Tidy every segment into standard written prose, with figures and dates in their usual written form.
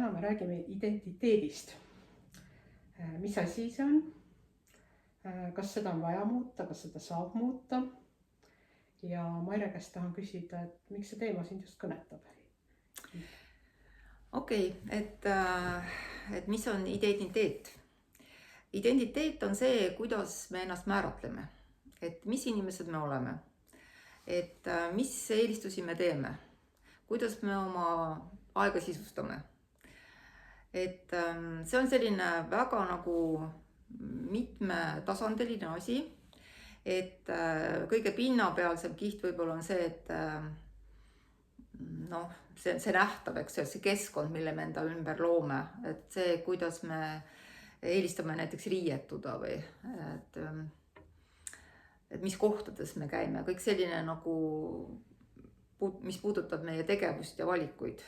täna me räägime identiteedist. Mis asi see on? Kas seda on vaja muuta, kas seda saab muuta? Ja Maire käest tahan küsida, et miks see teema sind just kõnetab? Okei, et mis on identiteet? Identiteet on see, kuidas me ennast määratleme, et mis inimesed me oleme, et mis eelistusi me teeme, kuidas me oma aega sisustame. Et see on selline väga nagu mitmetasandiline asi, et kõige pinnapealsem kiht võib-olla on see, et see nähtav, eks see keskkond, mille me enda ümber loome, et see, kuidas me eelistame näiteks riietuda või et mis kohtades me käime, kõik selline nagu, mis puudutab meie tegevust ja valikuid,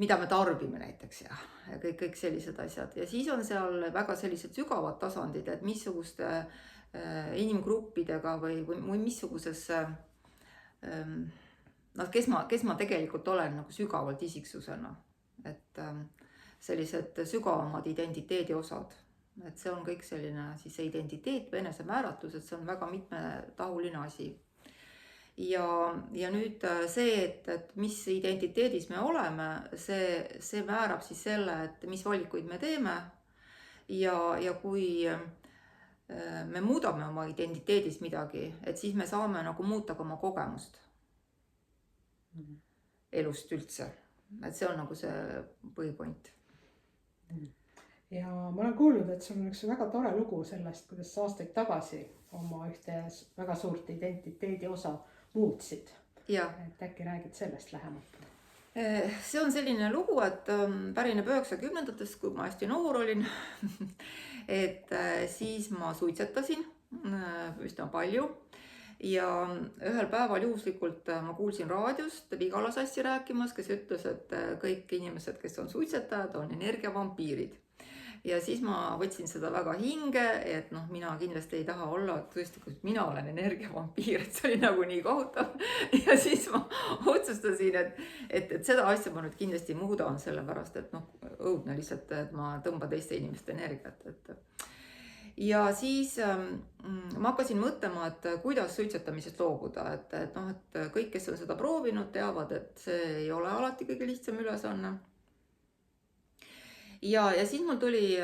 mida me tarbime näiteks ja kõik sellised asjad. Ja siis on seal väga sellised sügavad tasandid, et missuguste inimgruppidega või missuguses kes ma tegelikult olen nagu sügavalt isiksusena, et sellised sügavamad identiteedi osad, et see on kõik selline siis see identiteet või enesemääratlus, et see on väga mitmetahuline asi. Ja nüüd see, et mis identiteedis me oleme, see määrab siis selle, et mis valikuid me teeme ja kui me muudame oma identiteedis midagi, et siis me saame nagu muuta ka oma kogemust elust üldse. Et see on nagu see põhipoint. Ja ma olen kuulnud, et sul on üks väga tore lugu sellest, kuidas sa aastaid tagasi oma ühte väga suurt identiteedi osa muutsid. Ja. Et äkki räägid sellest lähemalt? See on selline lugu, et pärineb 90-ndatest, kui ma hästi noor olin. Et siis ma suitsetasin üsna palju. Ja ühel päeval juhuslikult ma kuulsin raadiost Vigala Sassi rääkimas, kes ütles, et kõik inimesed, kes on suitsetajad, on energiavampiirid. Ja siis ma võtsin seda väga hinge, et mina kindlasti ei taha olla, et tõesti, kui mina olen energiavampiir, et see oli nagu nii kohutav. Ja siis ma otsustasin, et seda asja ma nüüd kindlasti muudan, sellepärast, et õudne lihtsalt, et ma tõmban teiste inimeste energiat. Ja siis ma hakkasin mõtlema, et kuidas suitsetamisest loobuda, et kõik, kes on seda proovinud, teavad, et see ei ole alati kõige lihtsam ülesanne. Ja siis mul tuli,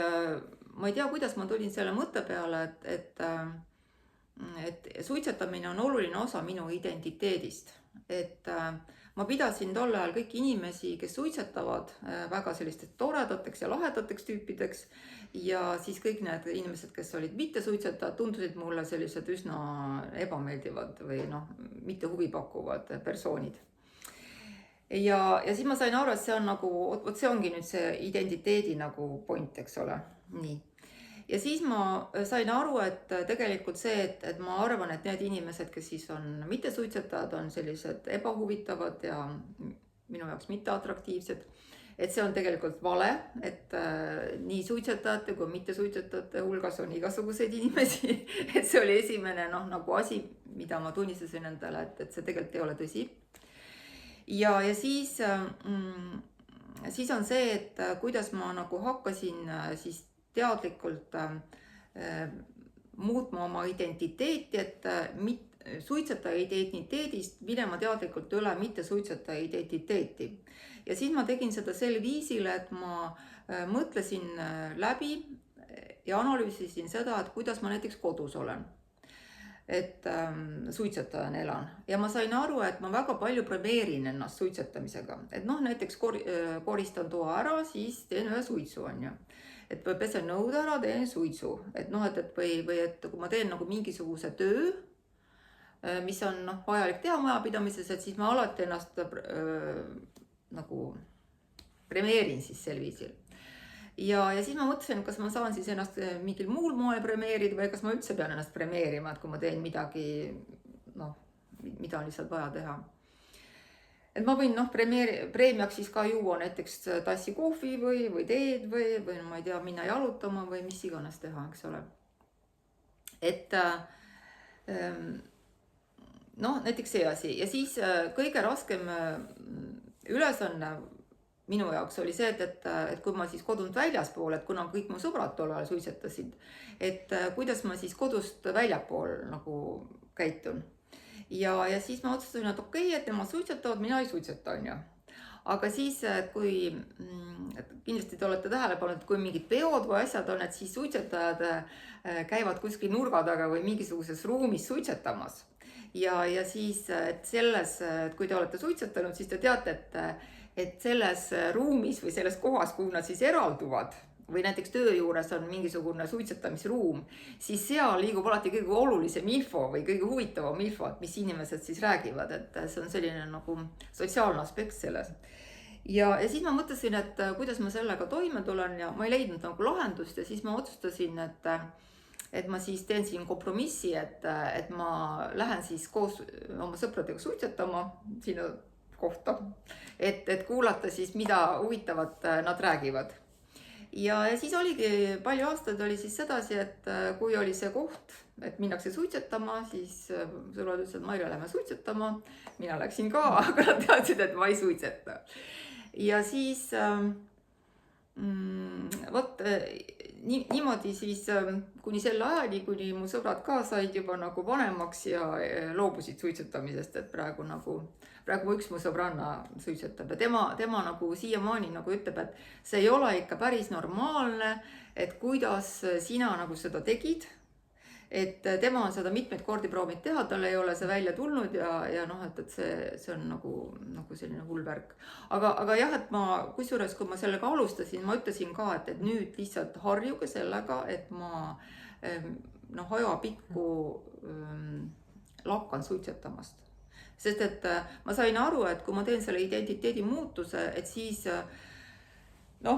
ma ei tea, kuidas ma tulin selle mõtte peale, et suitsetamine on oluline osa minu identiteedist. Et ma pidasin tol ajal kõiki inimesi, kes suitsetavad, väga sellisteks toredateks ja lahedateks tüüpideks. Ja siis kõik need inimesed, kes olid mitte suitsetajad, tundusid mulle sellised üsna ebameeldivad või mitte huvipakkuvad persoonid. Ja siis ma sain aru, et see on nagu, see ongi nüüd see identiteedi nagu point, eks ole. Nii. Ja siis ma sain aru, et tegelikult see, et ma arvan, et need inimesed, kes siis on mitte suitsetajad, on sellised ebahuvitavad ja minu jaoks mitte atraktiivsed. Et see on tegelikult vale, et nii suitsetajate kui mitte suitsetajate hulgas on igasuguseid inimesi. Et see oli esimene nagu asi, mida ma tunnistasin endale, et see tegelikult ei ole tõsi. Ja siis on see, et kuidas ma nagu hakkasin siis teadlikult muutma oma identiteeti, et suitsetaja identiteedist minema teadlikult üle mitte suitsetaja identiteeti. Ja siis ma tegin seda sel viisil, et ma mõtlesin läbi ja analüüsisin seda, et kuidas ma näiteks kodus olen. Et suitsetajana elan. Ja ma sain aru, et ma väga palju premeerin ennast suitsetamisega. Et näiteks koristan toa ära, siis teen ühe suitsu, on ju. Et pesen nõud ära, teen suitsu. Või kui ma teen nagu mingisuguse töö, mis on vajalik teha majapidamises, et siis ma alati ennast nagu premeerin siis sel viisil. Ja siis ma mõtlesin, kas ma saan siis ennast mingil muul moel premeerida või kas ma üldse pean ennast premeerima, et kui ma teen midagi, mida on lihtsalt vaja teha. Et ma võin preemiaks siis ka juua näiteks tassi kohvi või teed või ma ei tea, minna jalutama või mis iganes teha, eks ole. Et näiteks see asi. Ja siis kõige raskem ülesanne minu jaoks oli see, et kui ma siis kodunt väljaspool, et kuna kõik mu sõbrad tol ajal suitsetasid, et kuidas ma siis kodust väljapool nagu käitun. Ja siis ma otsustasin, et okei, et nemad suitsetavad, mina ei suitseta, on ju. Aga siis, kui kindlasti te olete tähele pannud, et kui mingid peod või asjad on, et siis suitsetajad käivad kuskil nurga taga või mingisuguses ruumis suitsetamas. Ja siis, et selles, et kui te olete suitsetanud, siis te teate, et selles ruumis või selles kohas, kuhu nad siis eralduvad, või näiteks töö juures on mingisugune suitsetamisruum, siis seal liigub alati kõige olulisem info või kõige huvitavam info, et mis inimesed siis räägivad, et see on selline nagu sotsiaalne aspekt selles. Ja siis ma mõtlesin, et kuidas ma sellega toime tulen ja ma ei leidnud nagu lahendust ja siis ma otsustasin, et ma siis teen siin kompromissi, et ma lähen siis koos oma sõpradega suitsetama sinna kohta, et kuulata siis, mida huvitavat nad räägivad. Ja siis oligi, palju aastaid oli siis sedasi, et kui oli see koht, et minnakse suitsetama, siis sõbrad ütlesid, et Maire, lähme suitsetama. Mina läksin ka, aga nad teadsid, et ma ei suitseta. Ja siis niimoodi siis kuni selle ajani, kuni mu sõbrad ka said juba nagu vanemaks ja loobusid suitsetamisest, et praegu üks mu sõbranna suitsetab ja tema nagu siiamaani nagu ütleb, et see ei ole ikka päris normaalne, et kuidas sina nagu seda tegid. Et tema on seda mitmeid kordi proovinud teha, tal ei ole see välja tulnud ja noh, et see on nagu selline hull värk. Aga jah, et kusjuures, kui ma sellega alustasin, ma ütlesin ka, et nüüd lihtsalt harjuge sellega, et ma ajapikku lakkan suitsetamast. Sest et ma sain aru, et kui ma teen selle identiteedi muutuse, et siis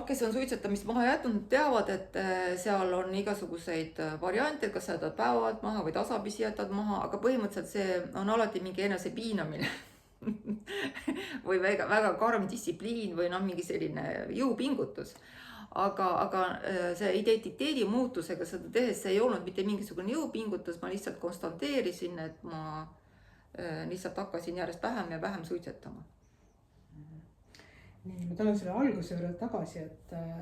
kes on suitsetamist maha jätnud, teavad, et seal on igasuguseid variante, kas sa jätad päevalt maha või tasapisi jätad maha, aga põhimõtteliselt see on alati mingi enese piinamine või väga karm distsipliin või mingi selline jõupingutus. Aga see identiteedi muutusega seda tehes, see ei olnud mitte mingisugune jõupingutus, ma lihtsalt konstanteerisin, et ma lihtsalt hakkasin järjest vähem ja vähem suitsetama. Nii, ma tulen selle alguse juurde tagasi,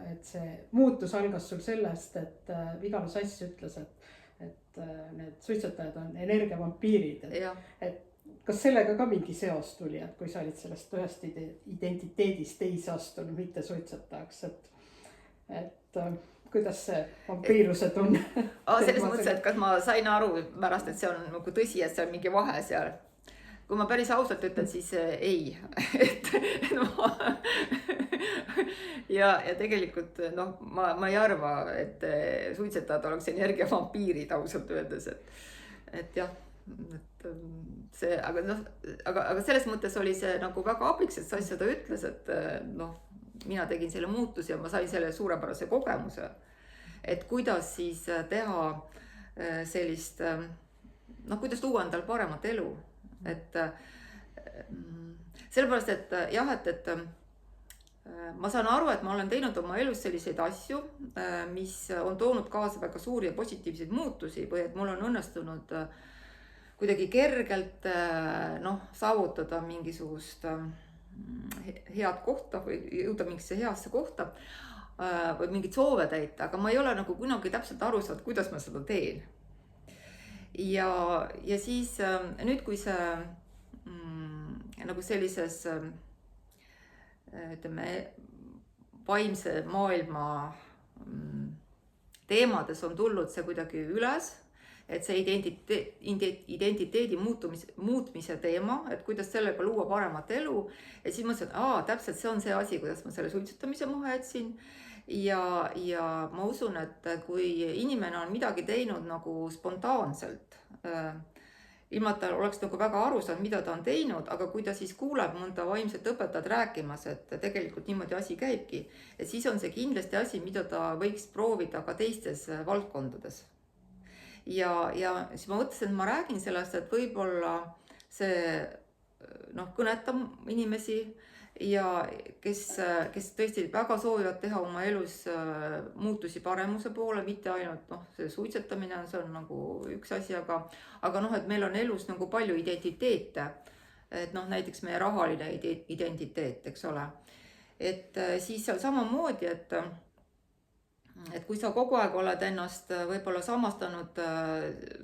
et see muutus algas sul sellest, et Vigala Sass ütles, et need suitsetajad on energiavampiirid. Et kas sellega ka mingi seos tuli, et kui sa olid sellest ühest identiteedist teise astunud, mitte suitsetajaks, et kuidas see vampiiruse tunne? Selles mõttes, et kas ma sain aru pärast, et see on nagu tõsi, et see on mingi vahe seal. Kui ma päris ausalt ütlen, siis ei. Ja tegelikult ma ei arva, et suitsetajad oleks energiavampiirid ausalt öeldes. Et jah, see, aga selles mõttes oli see nagu väga abiks, et Sass seda ütles, et mina tegin selle muutusi ja ma sain selle suurepärase kogemuse. Et kuidas siis teha sellist, kuidas luua endal paremat elu. Et sellepärast, et jah, et ma saan aru, et ma olen teinud oma elus selliseid asju, mis on toonud kaasa väga suuri ja positiivseid muutusi või et mul on õnnestunud kuidagi kergelt saavutada mingisugust head kohta või jõuda mingisse heasse kohta või mingit soove täita, aga ma ei ole nagu kunagi täpselt aru saanud, kuidas ma seda teen. Ja siis nüüd, kui see nagu sellises ütleme vaimse maailma teemades on tulnud see kuidagi üles, et see identiteedi muutmise teema, et kuidas sellega luua paremat elu. Ja siis mõtlesin, et täpselt see on see asi, kuidas ma selle suitsetamise maha jätsin. Ja ma usun, et kui inimene on midagi teinud nagu spontaanselt, ilma ta oleks nagu väga aru saanud, mida ta on teinud, aga kui ta siis kuuleb mõnda vaimset õpetajat rääkimas, et tegelikult niimoodi asi käibki, et siis on see kindlasti asi, mida ta võiks proovida ka teistes valdkondades. Ja siis ma mõtlesin, et ma räägin sellest, et võib-olla see kõnetab inimesi ja kes tõesti väga soovivad teha oma elus muutusi paremuse poole, mitte ainult see suitsetamine, see on nagu üks asi, aga et meil on elus nagu palju identiteete et noh, näiteks meie rahaline identiteet, eks ole. Et siis seal samamoodi, et kui sa kogu aeg oled ennast võib-olla samastanud,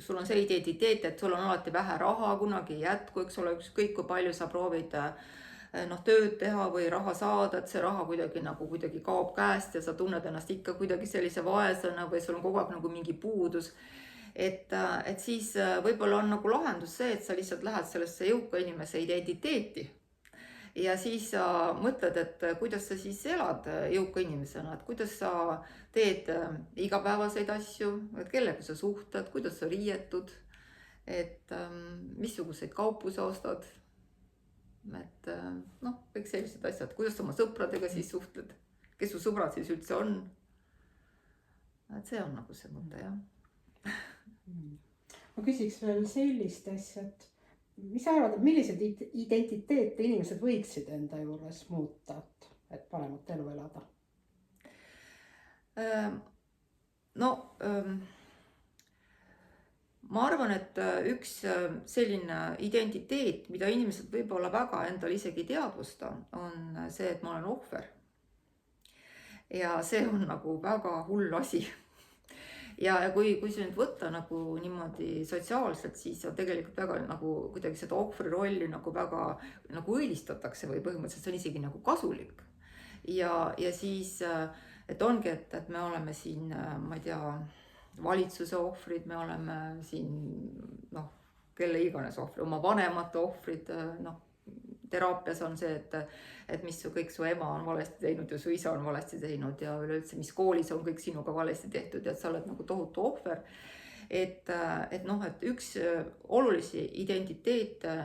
sul on see identiteet, et sul on alati vähe raha, kunagi ei jätku, eks ole, ükskõik kui palju sa proovid tööd teha või raha saada, et see raha kuidagi kaob käest ja sa tunned ennast ikka kuidagi sellise vaesena või sul on kogu aeg nagu mingi puudus. Et siis võib-olla on nagu lahendus see, et sa lihtsalt lähed sellesse jõuka inimese identiteeti. Ja siis sa mõtled, et kuidas sa siis elad jõuka inimesena, et kuidas sa teed igapäevaseid asju, et kellega sa suhtled, kuidas sa riietud, et missuguseid kaupu sa ostad, et noh, kõik sellised asjad, kuidas sa oma sõpradega siis suhtled, kes su sõbrad siis üldse on. Et see on nagu see mõte, jah. Ma küsiks veel sellist asja, et mis sa arvad, et millised identiteete inimesed võiksid enda juures muuta, et paremat elu elada? Ma arvan, et üks selline identiteet, mida inimesed võib-olla väga endal isegi teadvusta, on see, et ma olen ohver. Ja see on nagu väga hull asi. Ja kui see nüüd võtta nagu niimoodi sotsiaalselt, siis on tegelikult väga nagu kuidagi seda ohvri rolli nagu väga nagu õilistatakse või põhimõtteliselt see on isegi nagu kasulik. Ja siis, et ongi, et me oleme siin, ma ei tea, valitsuse ohvrid, me oleme siin, noh, kelle iganes ohvrid, oma vanemate ohvrid, noh, teraapias on see, et mis kõik su ema on valesti teinud ja su isa on valesti teinud ja üleüldse, mis koolis on kõik sinuga valesti tehtud ja et sa oled nagu tohutu ohver. Et noh, et üks olulisi identiteete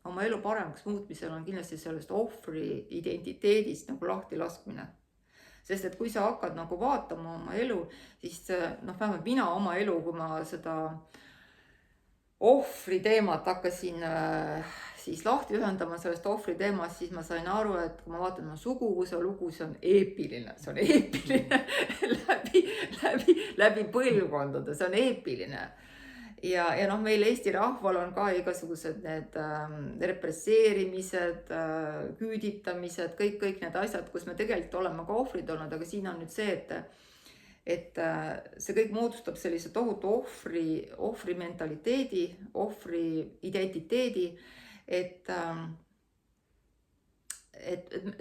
oma elu paremaks muutmisel on kindlasti sellest ohvri identiteedist nagu lahti laskmine. Sest et kui sa hakkad nagu vaatama oma elu, siis noh, vähemalt mina oma elu, kui ma seda ohvri teemat hakkasin siis lahti ühendama sellest ohvri teemast, siis ma sain aru, et kui ma vaatan oma suguvõsa lugu, see on eepiline läbi põlvkondade, see on eepiline. Ja noh, meil Eesti rahval on ka igasugused need represseerimised, küüditamised, kõik need asjad, kus me tegelikult oleme ka ohvrid olnud, aga siin on nüüd see, et see kõik moodustab sellise tohutu ohvri mentaliteedi, ohvri identiteedi, et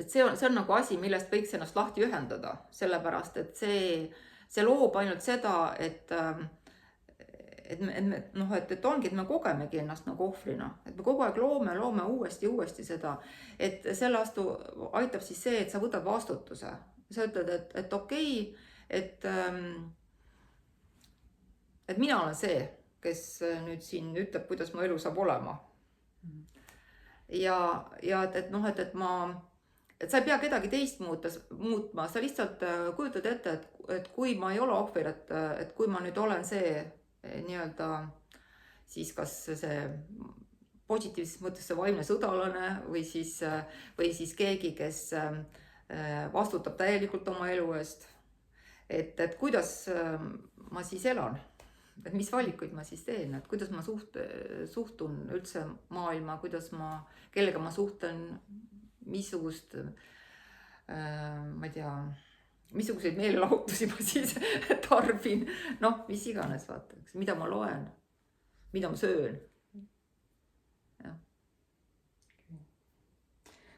see on nagu asi, millest võiks ennast lahti ühendada, sellepärast, et see loob ainult seda, et ongi, et me kogemegi ennast nagu ohvrina, et me kogu aeg loome uuesti seda, et selle vastu aitab siis see, et sa võtad vastutuse. Sa ütled, et okei, et mina olen see, kes nüüd siin ütleb, kuidas mu elu saab olema. Ja et sa ei pea kedagi teist muutma, sa lihtsalt kujutad ette, et kui ma ei ole ohver, et kui ma nüüd olen see nii-öelda siis kas see positiivses mõttes see vaimne sõdalane või siis keegi, kes vastutab täielikult oma elu eest, et kuidas ma siis elan. Et mis valikuid ma siis teen, et kuidas ma suhtun üldse maailma, kellega ma suhtlen, missugust, ma ei tea, missuguseid meelelahutusi ma siis tarbin, noh, mis iganes vaataks, mida ma loen, mida ma söön. Ja.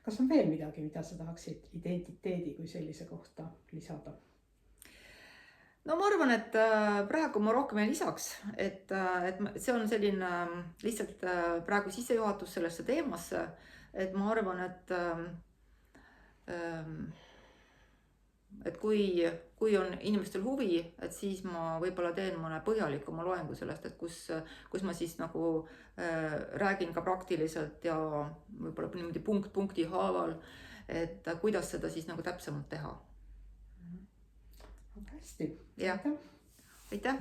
Kas on veel midagi, mida sa tahaksid identiteedi kui sellise kohta lisada? No ma arvan, et praegu ma rohkem ei lisaks, et see on selline lihtsalt praegu sissejuhatus sellesse teemasse, et ma arvan, et kui on inimestel huvi, et siis ma võib-olla teen mõne põhjalikuma loengu sellest, et kus ma siis nagu räägin ka praktiliselt ja võib-olla niimoodi punkti haaval, et kuidas seda siis nagu täpsemalt teha. Hästi. Aitäh.